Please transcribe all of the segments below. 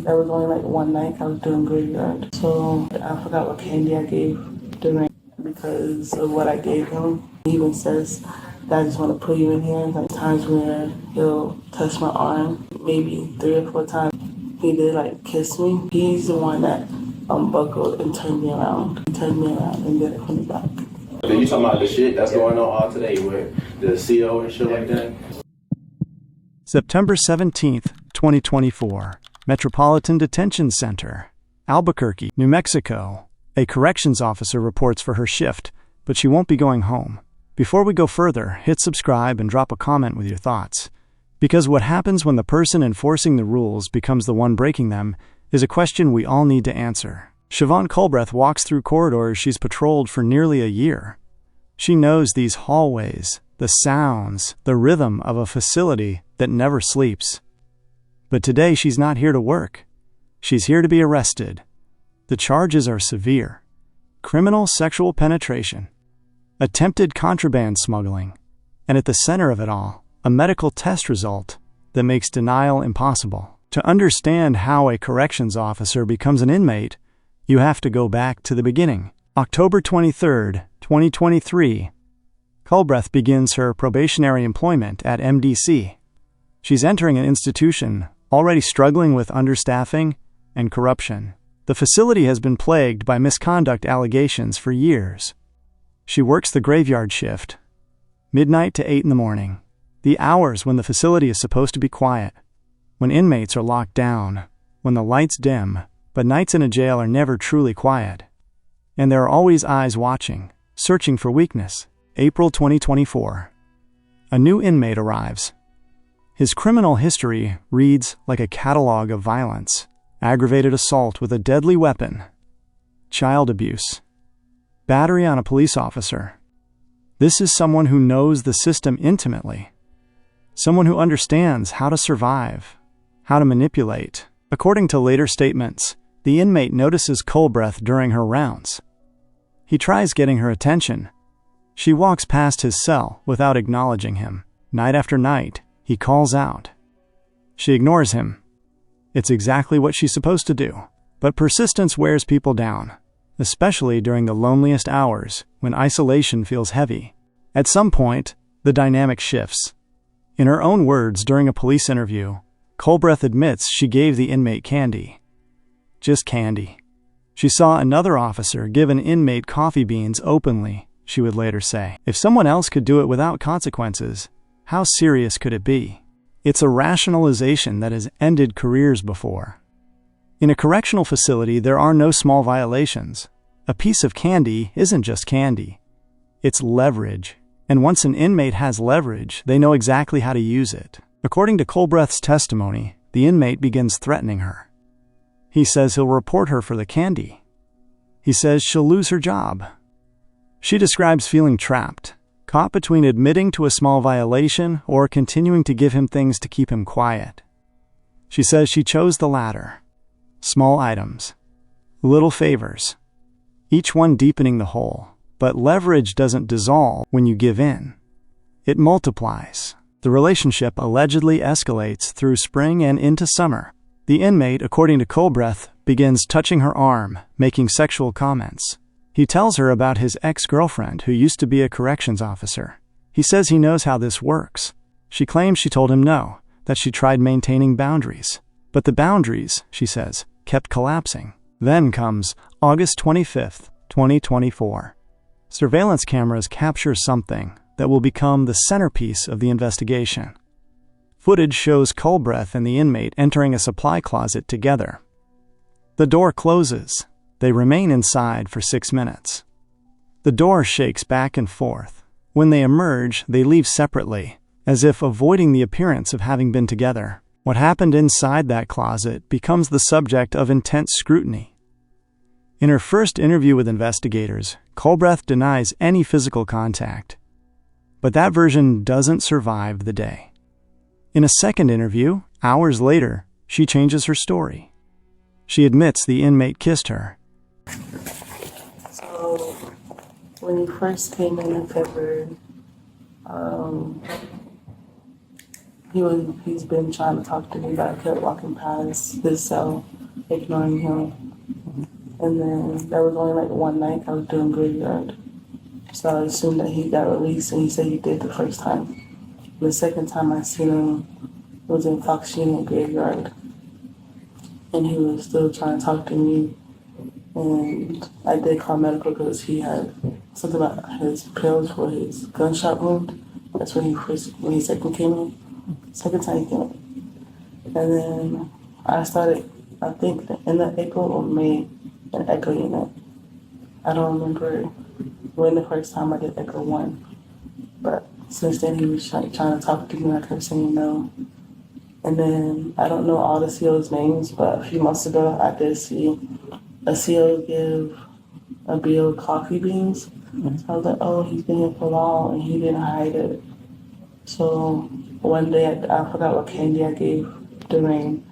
That was only like one night I was doing graveyard. So I forgot what candy I gave the ring because of what I gave him. He even says that I just want to put you in here. Like times where he'll touch my arm, maybe 3 or 4 times. He did like kiss me. He's the one that unbuckled and turned me around. He turned me around and did it from the back. Then you talking about the shit that's going on all today with the CO and shit like that? September 17th, 2024. Metropolitan Detention Center, Albuquerque, New Mexico. A corrections officer reports for her shift, but she won't be going home. Before we go further, hit subscribe and drop a comment with your thoughts. Because what happens when the person enforcing the rules becomes the one breaking them is a question we all need to answer. Chevonne Culbreath walks through corridors she's patrolled for nearly a year. She knows these hallways, the sounds, the rhythm of a facility that never sleeps. But today she's not here to work. She's here to be arrested. The charges are severe. Criminal sexual penetration, attempted contraband smuggling, and at the center of it all, a medical test result that makes denial impossible. To understand how a corrections officer becomes an inmate, you have to go back to the beginning. October 23, 2023. Culbreath begins her probationary employment at MDC. She's entering an institution already struggling with understaffing and corruption. The facility has been plagued by misconduct allegations for years. She works the graveyard shift, midnight to 8 in the morning, the hours when the facility is supposed to be quiet, when inmates are locked down, when the lights dim, but nights in a jail are never truly quiet. And there are always eyes watching, searching for weakness. April 2024. A new inmate arrives. His criminal history reads like a catalog of violence: aggravated assault with a deadly weapon, child abuse, battery on a police officer. This is someone who knows the system intimately, someone who understands how to survive, how to manipulate. According to later statements, the inmate notices Culbreath during her rounds. He tries getting her attention. She walks past his cell without acknowledging him. Night after night, he calls out. She ignores him. It's exactly what she's supposed to do. But persistence wears people down, especially during the loneliest hours when isolation feels heavy. At some point, the dynamic shifts. In her own words during a police interview, Culbreath admits she gave the inmate candy. Just candy. She saw another officer give an inmate coffee beans openly, she would later say. If someone else could do it without consequences, how serious could it be? It's a rationalization that has ended careers before. In a correctional facility, there are no small violations. A piece of candy isn't just candy. It's leverage. And once an inmate has leverage, they know exactly how to use it. According to Culbreath's testimony, the inmate begins threatening her. He says he'll report her for the candy. He says she'll lose her job. She describes feeling trapped, caught between admitting to a small violation or continuing to give him things to keep him quiet. She says she chose the latter. Small items, little favors, each one deepening the hole. But leverage doesn't dissolve when you give in. It multiplies. The relationship allegedly escalates through spring and into summer. The inmate, according to Culbreath, begins touching her arm, making sexual comments. He tells her about his ex-girlfriend who used to be a corrections officer. He says he knows how this works. She claims she told him no, that she tried maintaining boundaries. But the boundaries, she says, kept collapsing. Then comes August 25th, 2024. Surveillance cameras capture something that will become the centerpiece of the investigation. Footage shows Culbreath and the inmate entering a supply closet together. The door closes. They remain inside for 6 minutes. The door shakes back and forth. When they emerge, they leave separately, as if avoiding the appearance of having been together. What happened inside that closet becomes the subject of intense scrutiny. In her first interview with investigators, Culbreath denies any physical contact. But that version doesn't survive the day. In a second interview, hours later, she changes her story. She admits the inmate kissed her. So, when you first came in February, He's been trying to talk to me, but I kept walking past his cell, ignoring him. And then there was only like one night I was doing graveyard. So I assumed that he got released, and he said he did the first time. The second time I seen him was in Fox Union graveyard. And he was still trying to talk to me. And I did call medical because he had something about his pills for his gunshot wound. That's when he second came in. Second time he came in. And then I started, I think, in the April or May, an echo unit. I don't remember when the first time I did echo 1. But since then he was trying to talk to me, I kept saying no. And then I don't know all the CO's names, but a few months ago I did see a CO give a bill coffee beans. So I was like, oh, he's been here for long, and he didn't hide it. So one day I forgot what candy I gave Dwayne.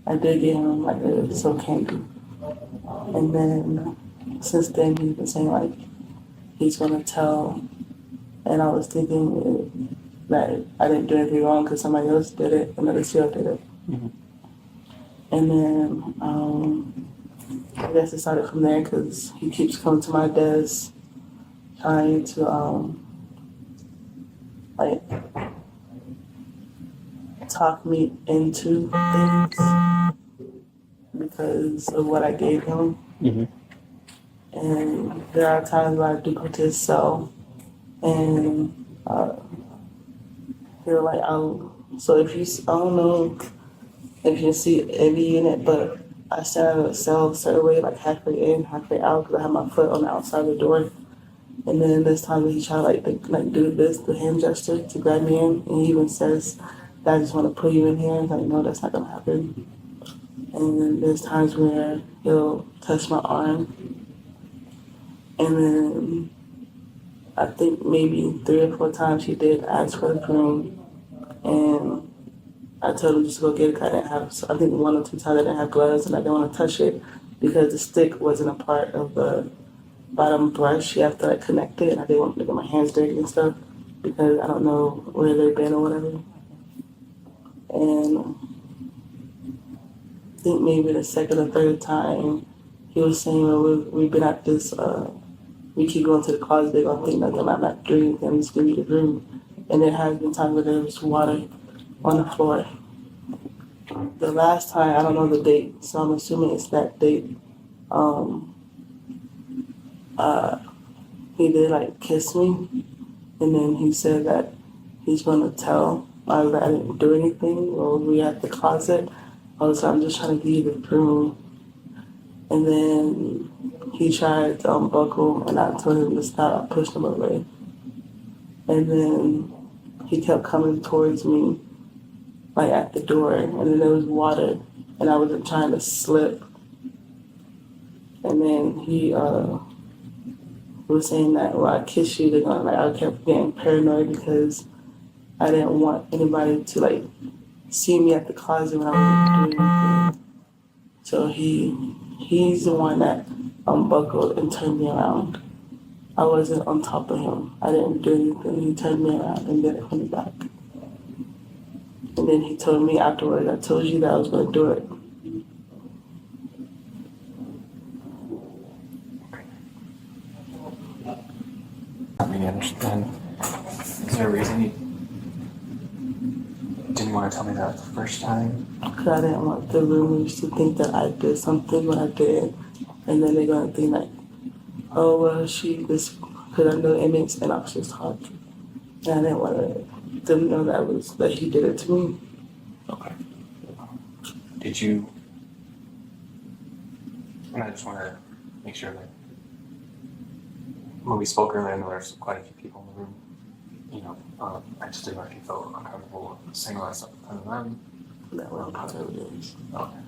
I did give him like a soap candy. And then since then he's been saying like he's gonna tell, and I was thinking that I didn't do anything wrong because somebody else did it, another CO did it. And then I guess it started from there because he keeps coming to my desk trying to like talk me into things because of what I gave him. And there are times where I do go to his cell and feel like so if you, I don't know if you see every unit, but I stand in a cell a certain way, like halfway in, halfway out, because I have my foot on the outside of the door. And then this time he tried like do this, the hand gesture to grab me in, and he even says that I just want to put you in here. And I'm like, no, that's not gonna happen. And then there's times where he'll touch my arm, and then I think maybe 3 or 4 times he did ask for the broom, and I told him just to go get it. I didn't have, so I think 1 or 2 times I didn't have gloves, and I didn't want to touch it because the stick wasn't a part of the bottom brush. You have to like connect it, and I didn't want to get my hands dirty and stuff because I don't know where they've been or whatever. And I think maybe the second or third time he was saying, well, we've been at this, we keep going to the closet, they're going to think that I'm not doing anything, I'm just giving you the room. And there has been times where there was water on the floor. The last time, I don't know the date, so I'm assuming it's that date. He did like kiss me, and then he said that he's gonna tell that I didn't do anything, or we at the closet. I was like, I'm just trying to give you the broom. And then he tried to unbuckle, and I told him to stop. I pushed him away. And then he kept coming towards me, like at the door, and then there was water, and I wasn't trying to slip. And then he was saying that, well, I kissed you, they're gonna, like, I kept getting paranoid because I didn't want anybody to like see me at the closet when I wasn't doing anything. So he's the one that unbuckled and turned me around. I wasn't on top of him. I didn't do anything. He turned me around and did it from the back. And then he told me afterwards, I told you that I was gonna do it. I mean, I understand. Is there a reason you didn't want to tell me that the first time? Because I didn't want the roommates to think that I did something when I did. And then they're going to think like, oh, well, because I know inmates and officers talk. And I didn't want them to know that he did it to me. Okay. Did you, and I just want to make sure that when we spoke earlier, I know there's quite a few people in the room. You know, I just didn't know if you felt uncomfortable saying all that stuff in front of them. That was part of it is. Okay.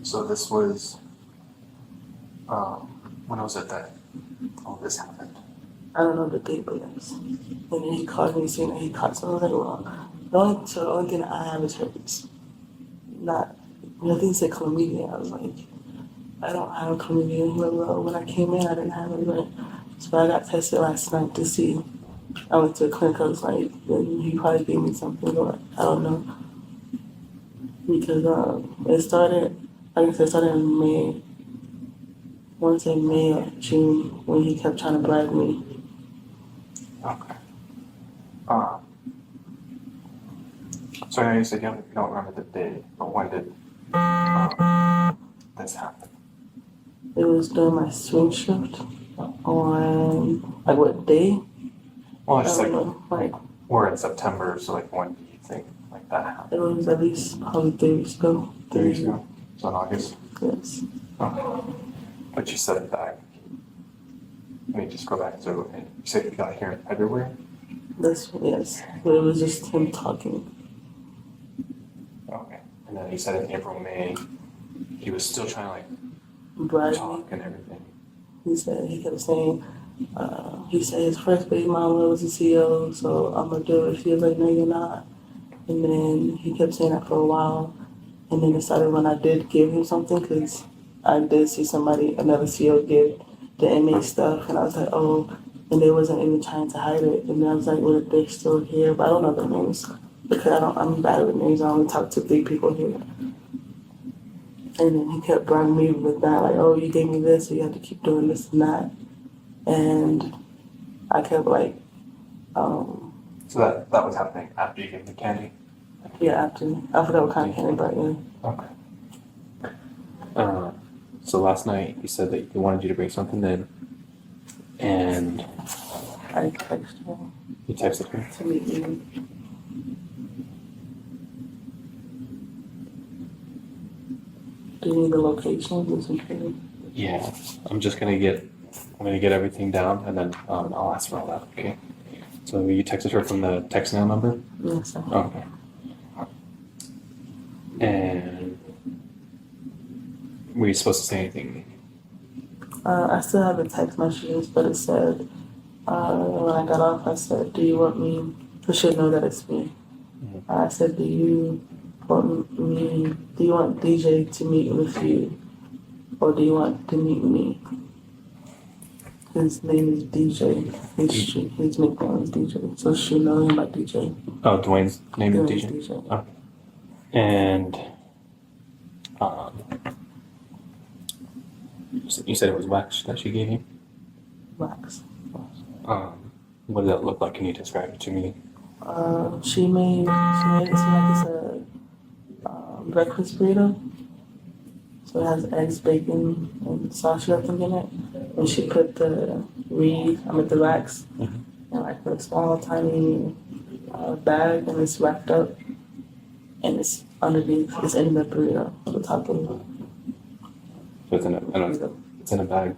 So this was, when was it that all this happened? I don't know the date, but yes. And then he called me saying that he caught something. I was like, well, the only thing that I have is herpes. Not, I think he said chlamydia. I was like, I don't have chlamydia. He was like, well, when I came in, I didn't have it. So I got tested last night to see I went to the clinic. I was like, then he probably gave me something, or I don't know, because it started. Like I said, it started in May. I want to say May or June when he kept trying to bribe me. Okay. So I know you said you don't remember the day, but when did this happen? It was during my swing shift on, like, what day? Well, I it's don't like know. Like, we're in September, so like when do you think like that happened? it was at least probably 3 weeks ago. 3 weeks ago. So in August. Yes. Okay. But you said that. Let me just go back to it. You said you got here in February. Yes. But it was just him talking. Okay. And then he said in April, May, he was still trying to like Bribe me. talk and everything. He kept saying, he said his first baby mama was a CO, so I'm gonna do it. She was like, no, you're not. And then he kept saying that for a while. And then it started when I did give him something, because I did see another CO give the inmate stuff, and I was like, oh, and they wasn't even trying to hide it. And then I was like, well, they're still here, but I don't know their names, because I'm bad with names. I only talk to 3 people here. And then he kept bribing me with that, like, oh, you gave me this, so you have to keep doing this and that. And I kept like, So that was happening after you gave the candy? yeah, after, I forgot what kind of candy, but yeah. Okay. So last night you said that he wanted you to bring something in, and I texted her you texted her. to meet me. Do you need the location? Do some training? Yeah, I'm gonna get everything down, and then I'll ask for all that. Okay. So you texted her from the text now number. Yes, sir. Okay. And were you supposed to say anything? I still have the text messages, but it said, when I got off, I said, do you want me, you should know that it's me. I said, do you want DJ to meet with you, or do you want to meet me? His name is DJ. His nickname is DJ, so she know him by DJ. Oh, Dwayne's name is DJ. DJ. Okay. And you said it was wax that she gave you? Wax. What did that look like? Can you describe it to me? She made it seem like it's a breakfast burrito. So it has eggs, bacon, and sausage, I think, in it. And she put the wax in like a small, tiny bag, and it's wrapped up. And it's underneath, it's in the burrito, on the top of it. So it's in a bag.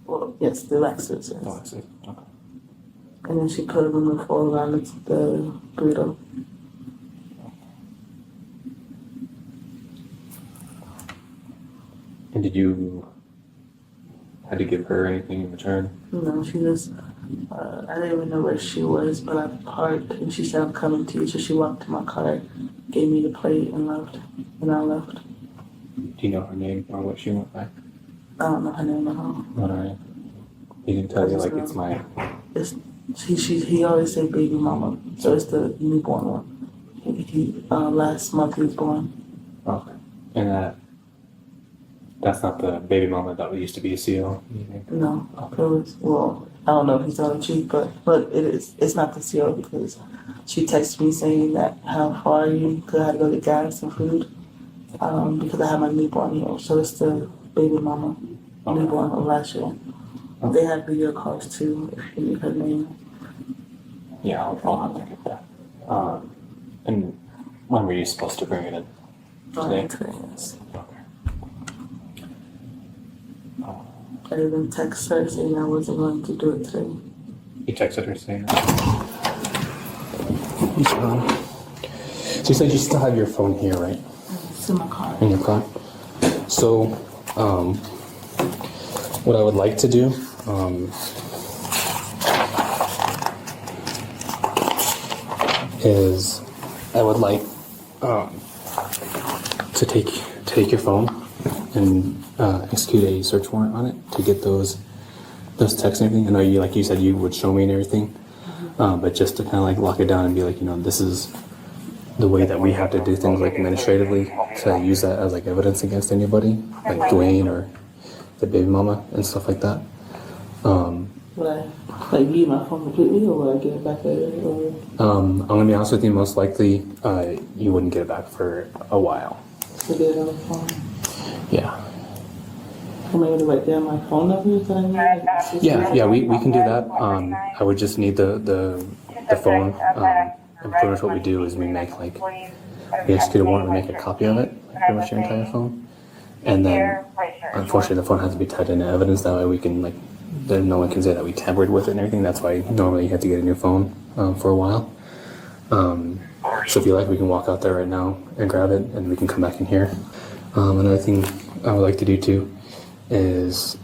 Well, yes, the wax is, yes. Oh, I see. Okay. And then she put aluminum foil around the burrito. And did you had to give her anything in return? No, she just, I didn't even know where she was, but I parked and she said, I'm coming to you. So she walked to my car, gave me the plate, and left. And I left. Do you know her name or what she went by? I don't know her name at all. Alright. He didn't tell you like it's my. He always said baby mama, so it's the newborn one. He last month he was born. Okay. And that's not the baby mama that used to be a CO? No, it was, well, I don't know if he's telling the truth, but it is. It's not the CO, because she texted me saying that, how far are you? Because I had to go get gas and food, because I had my newborn here. So it's the baby mama, newborn of last year. Okay. They had video calls too, if you need her name. Yeah, I'll have to get that. And when were you supposed to bring it in? Today? Today, yes. Okay. I even texted her saying I wasn't going to do it today. You texted her saying that? So you said you still have your phone here, right? It's in my car. In your car? So, what I would like to do, is I would like to take your phone and execute a search warrant on it to get those texts and everything. I know you, like you said, you would show me and everything. But just to kind of like lock it down and be like, this is the way that we have to do things like administratively to use that as like evidence against anybody, like Dwayne or the baby mama and stuff like that. Would I like leave my phone completely, or would I get it back later? Or? I'm gonna be honest with you. Most likely, you wouldn't get it back for a while. To get it on the phone. Yeah. Am I able to write down my phone numbers that I need? Yeah, we can do that. I would just need the phone. And pretty much what we do is we execute a warrant, we make a copy of it, pretty much your entire phone. And then, unfortunately, the phone has to be tied into evidence. That way we can, then no one can say that we tampered with it and everything. That's why normally you have to get a new phone for a while. So if you like, we can walk out there right now and grab it, and we can come back in here. Another thing I would like to do too is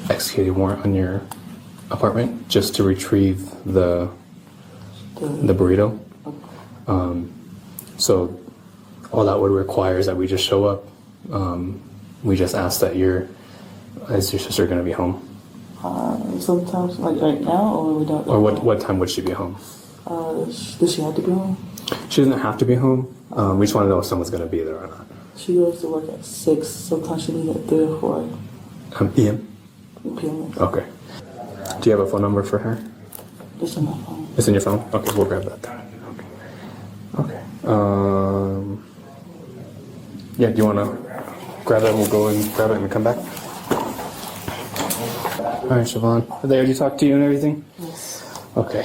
execute a warrant on your apartment just to retrieve the burrito. So all that would require is that we just show up. We just ask that is your sister going to be home? Sometimes, like right now, or we don't. Or what time would she be home? Does she have to be home? She doesn't have to be home. We just want to know if someone's going to be there or not. She goes to work at 6. Sometimes she leaves at 3 or 4. PM? PM. Okay. Do you have a phone number for her? It's in my phone. It's in your phone? Okay, we'll grab that then. Okay. Yeah, do you want to grab that? We'll go and grab it and come back. All right, Chevonne. Did they already talk to you and everything? Yes. Okay.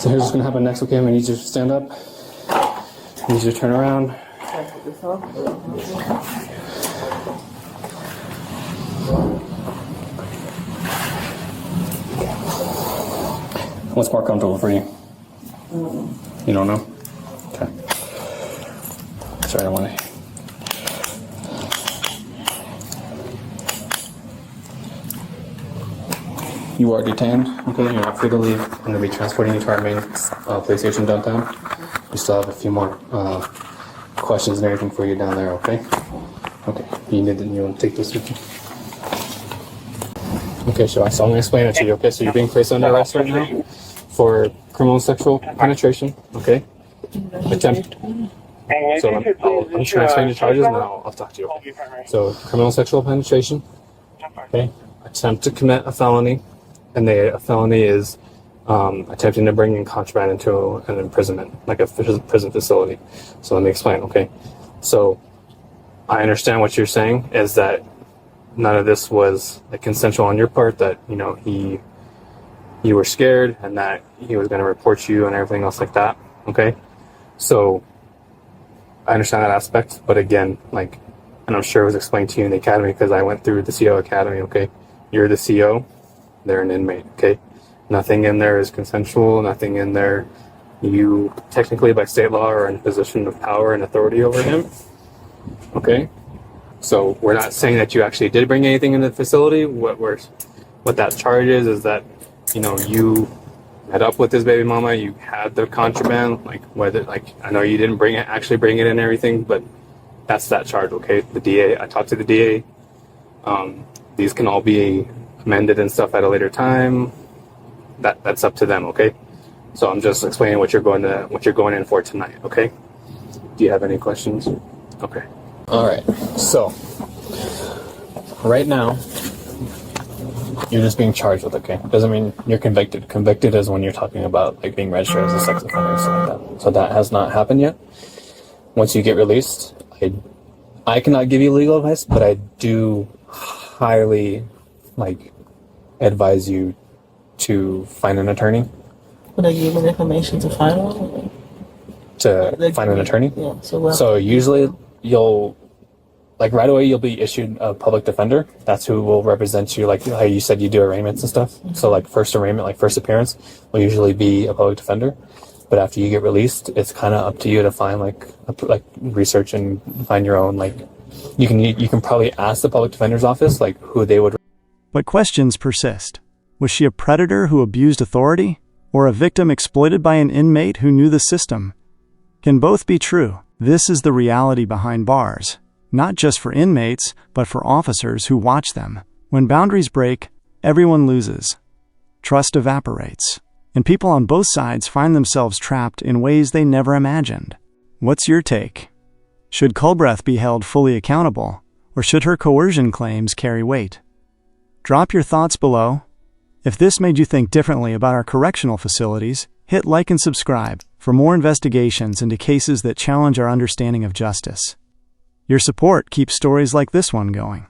So here's what's going to happen next, okay? I'm going to need you to stand up. I need you to turn around. What's more comfortable for you? You don't know? Okay. Sorry, I want to... You are detained, okay? You're not free to leave. I'm going to be transporting you to our main police station downtown. We still have a few more questions and everything for you down there, okay? Okay, you want to take this with you? Okay, so I'm going to explain it to you, okay? So you're being placed under arrest right now for criminal sexual penetration, okay? Attempt. So I'm transferring the charges and I'll talk to you, okay? So criminal sexual penetration, okay? Attempt to commit a felony, and a felony is attempting to bring in contraband into an imprisonment, like a prison facility. So let me explain, okay? So I understand what you're saying is that none of this was consensual on your part, that, you were scared and that he was going to report you and everything else like that, okay? So I understand that aspect, but again, and I'm sure it was explained to you in the academy because I went through the CO academy, okay? You're the CO, they're an inmate, okay? Nothing in there is consensual, nothing in there. You technically by state law are in a position of power and authority over him, okay? So we're not saying that you actually did bring anything into the facility. What that charge is that, you met up with his baby mama, you had the contraband, I know you didn't actually bring it in and everything, but that's that charge, okay? The DA, I talked to the DA. These can all be amended and stuff at a later time. That's up to them, okay? So I'm just explaining what you're going in for tonight, okay? Do you have any questions? Okay. All right. So right now, you're just being charged with, okay? Doesn't mean you're convicted. Convicted is when you're talking about being registered as a sex offender and stuff like that. So that has not happened yet. Once you get released, I cannot give you legal advice, but I do highly advise you to find an attorney. Would I give you the information to find one? To find an attorney? Yeah. So usually you'll right away you'll be issued a public defender. That's who will represent you, how you said you do arraignments and stuff. Mm-hmm. So first arraignment, first appearance will usually be a public defender. But after you get released, it's kind of up to you to find research and find your own you can probably ask the public defender's office who they would. But questions persist. Was she a predator who abused authority, or a victim exploited by an inmate who knew the system? Can both be true? This is the reality behind bars, not just for inmates, but for officers who watch them. When boundaries break, everyone loses. trust evaporates, and people on both sides find themselves trapped in ways they never imagined. What's your take? Should Culbreath be held fully accountable, or should her coercion claims carry weight? Drop your thoughts below. If this made you think differently about our correctional facilities, hit like and subscribe for more investigations into cases that challenge our understanding of justice. Your support keeps stories like this one going.